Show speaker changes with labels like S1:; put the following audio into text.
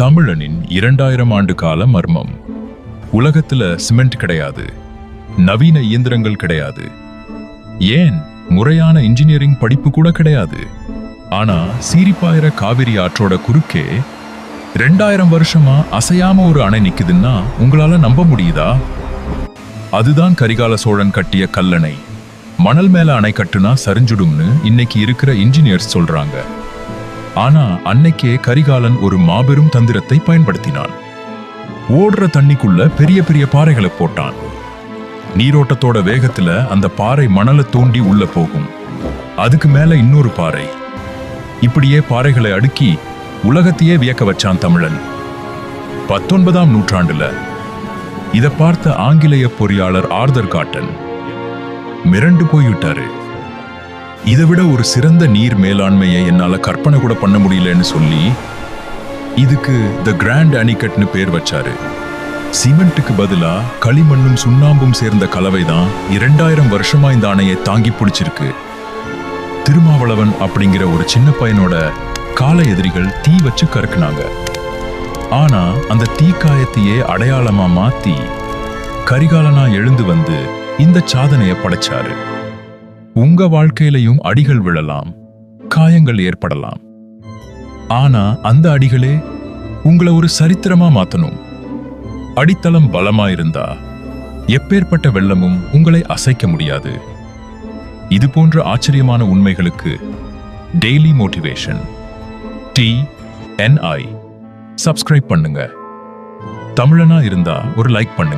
S1: தமிழனின் 2000 ஆண்டு கால மர்மம். உலகத்துல சிமெண்ட் கிடையாது, நவீன இயந்திரங்கள் கிடையாது, ஏன் முறையான இன்ஜினியரிங் படிப்பு கூட கிடையாது. ஆனா சீரிப்பாயிர காவிரி ஆற்றோட குறுக்கே 2000 வருஷமா அசையாம ஒரு அணை நிக்குதுன்னா உங்களால நம்ப முடியுதா? அதுதான் கரிகால சோழன் கட்டிய கல்லணை. மணல் மேல அணை கட்டுனா சரிஞ்சுடும்னு இன்னைக்கு இருக்கிற இன்ஜினியர்ஸ் சொல்றாங்க. ஆனா அன்னைக்கே கரிகாலன் ஒரு மாபெரும் தந்திரத்தை பயன்படுத்தினான். ஓடுற தண்ணிக்குள்ள பெரிய பெரிய பாறைகளை போட்டான். நீரோட்டத்தோட வேகத்துல அந்த பாறை மணலை தோண்டி உள்ள போகும். அதுக்கு மேல இன்னொரு பாறை. இப்படியே பாறைகளை அடுக்கி உலகத்தையே வியக்க வச்சான் தமிழன். 19ஆம் நூற்றாண்டுல இத பார்த்த ஆங்கிலேய பொறியாளர் ஆர்தர் காட்டன் மிரண்டு போய்விட்டாரு. இதை விட ஒரு சிறந்த நீர் மேலாண்மையை என்னால கற்பனை கூட பண்ண முடியலன்னு சொல்லி இதுக்கு தி கிராண்ட் அணிக்கட்னு பேர் வச்சாரு. சிமெண்ட்டுக்கு பதிலா களிமண்ணும் சுண்ணாம்பும் சேர்ந்த கலவைதான் 2000 வருஷமா இந்த அணையை தாங்கி பிடிச்சிருக்கு. திருமாவளவன் அப்படிங்கிற ஒரு சின்ன பையனோட கால எதிரிகள் தீ வச்சு கறக்குனாங்க. ஆனா அந்த தீக்காயத்தையே அடையாளமா மாத்தி கரிகாலனா எழுந்து வந்து இந்த சாதனையை படைச்சாரு. உங்க வாழ்க்கையிலையும் அடிகள் விழலாம், காயங்கள் ஏற்படலாம். ஆனா அந்த அடிகளே உங்களை ஒரு சரித்திரமா மாத்தணும். அடித்தளம் பலமா இருந்தா எப்பேற்பட்ட வெள்ளமும் உங்களை அசைக்க முடியாது. இது போன்ற ஆச்சரியமான உண்மைகளுக்கு டெய்லி மோட்டிவேஷன் TNI சப்ஸ்கிரைப் பண்ணுங்க. தமிழனா இருந்தா ஒரு லைக் பண்ணுங்க.